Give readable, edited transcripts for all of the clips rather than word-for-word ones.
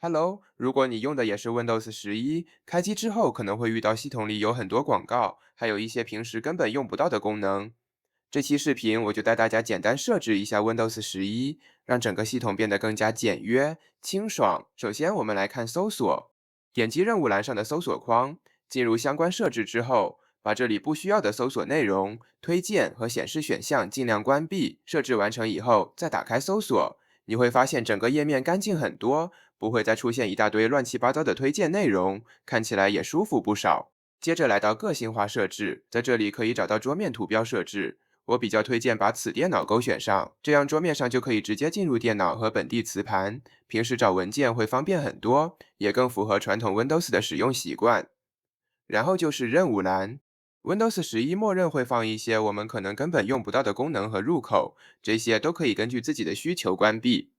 Hello，如果你用的也是 Windows 11，开机之后可能会遇到系统里有很多广告，还有一些平时根本用不到的功能。这期视频我就带大家简单设置一下 Windows 11，让整个系统变得更加简约、清爽。首先，我们来看搜索，点击任务栏上的搜索框，进入相关设置之后，把这里不需要的搜索内容、推荐和显示选项尽量关闭。设置完成以后，再打开搜索，你会发现整个页面干净很多，不会再出现一大堆乱七八糟的推荐内容，看起来也舒服不少。接着来到个性化设置，在这里可以找到桌面图标设置。我比较推荐把此电脑勾选上，这样桌面上就可以直接进入电脑和本地磁盘，平时找文件会方便很多，也更符合传统 Windows 的使用习惯。然后就是任务栏，Windows 11默认会放一些我们可能根本用不到的功能和入口，这些都可以根据自己的需求关闭。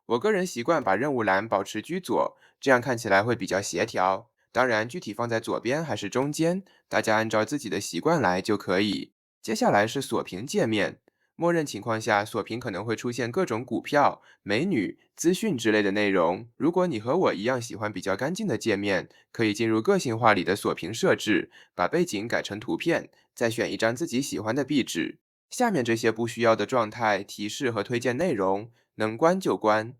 我个人习惯把任务栏保持居左，这样看起来会比较协调。当然，具体放在左边还是中间，大家按照自己的习惯来就可以。接下来是锁屏界面，默认情况下，锁屏可能会出现各种股票、美女、资讯之类的内容。如果你和我一样喜欢比较干净的界面，可以进入个性化里的锁屏设置，把背景改成图片，再选一张自己喜欢的壁纸。下面这些不需要的状态、提示和推荐内容，能关就关。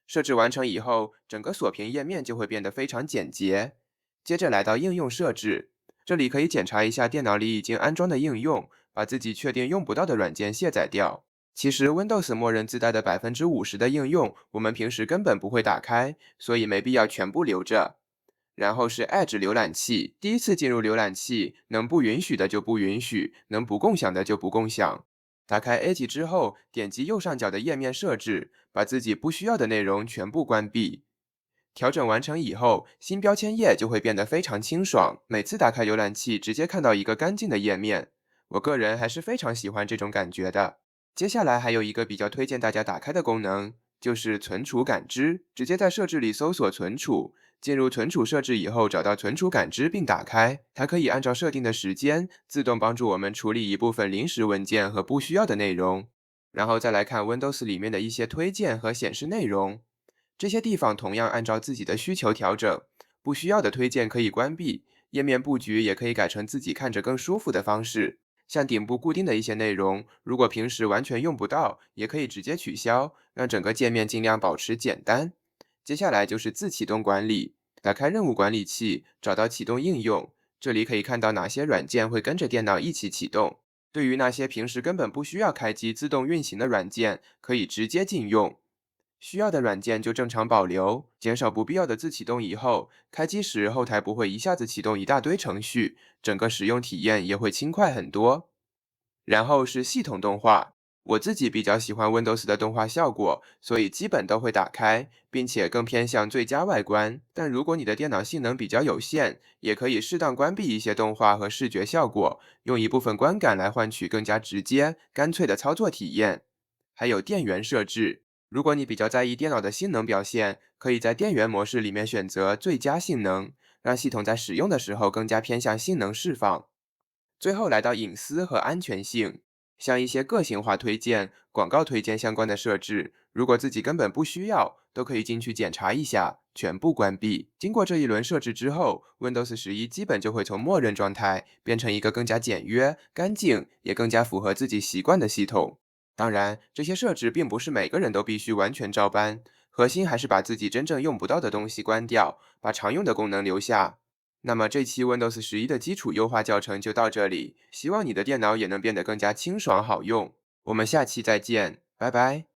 设置完成以后，整个锁屏页面就会变得非常简洁。接着来到应用设置，这里可以检查一下电脑里已经安装的应用，把自己确定用不到的软件卸载掉。其实 Windows 默认自带的50%的应用，我们平时根本不会打开，所以没必要全部留着。然后是 Edge 浏览器，第一次进入浏览器，能不允许的就不允许，能不共享的就不共享。打开 Edge 之后，点击右上角的页面设置，把自己不需要的内容全部关闭。调整完成以后，新标签页就会变得非常清爽，每次打开浏览器直接看到一个干净的页面。我个人还是非常喜欢这种感觉的。接下来还有一个比较推荐大家打开的功能，就是存储感知，直接在设置里搜索存储，进入存储设置以后找到存储感知并打开，它可以按照设定的时间自动帮助我们处理一部分临时文件和不需要的内容。然后再来看 Windows 里面的一些推荐和显示内容，这些地方同样按照自己的需求调整，不需要的推荐可以关闭，页面布局也可以改成自己看着更舒服的方式。像顶部固定的一些内容，如果平时完全用不到，也可以直接取消，让整个界面尽量保持简单。接下来就是自启动管理，打开任务管理器，找到启动应用，这里可以看到哪些软件会跟着电脑一起启动。对于那些平时根本不需要开机自动运行的软件，可以直接禁用。需要的软件就正常保留，减少不必要的自启动以后，开机时后台不会一下子启动一大堆程序，整个使用体验也会轻快很多。然后是系统动画，我自己比较喜欢 Windows 的动画效果，所以基本都会打开，并且更偏向最佳外观。但如果你的电脑性能比较有限，也可以适当关闭一些动画和视觉效果，用一部分观感来换取更加直接、干脆的操作体验。还有电源设置，如果你比较在意电脑的性能表现，可以在电源模式里面选择最佳性能，让系统在使用的时候更加偏向性能释放。最后来到隐私和安全性，像一些个性化推荐、广告推荐相关的设置，如果自己根本不需要，都可以进去检查一下，全部关闭。经过这一轮设置之后，Windows 11基本就会从默认状态变成一个更加简约、干净，也更加符合自己习惯的系统。当然，这些设置并不是每个人都必须完全照搬，核心还是把自己真正用不到的东西关掉，把常用的功能留下。那么这期 Windows 11的基础优化教程就到这里，希望你的电脑也能变得更加清爽好用。我们下期再见，拜拜。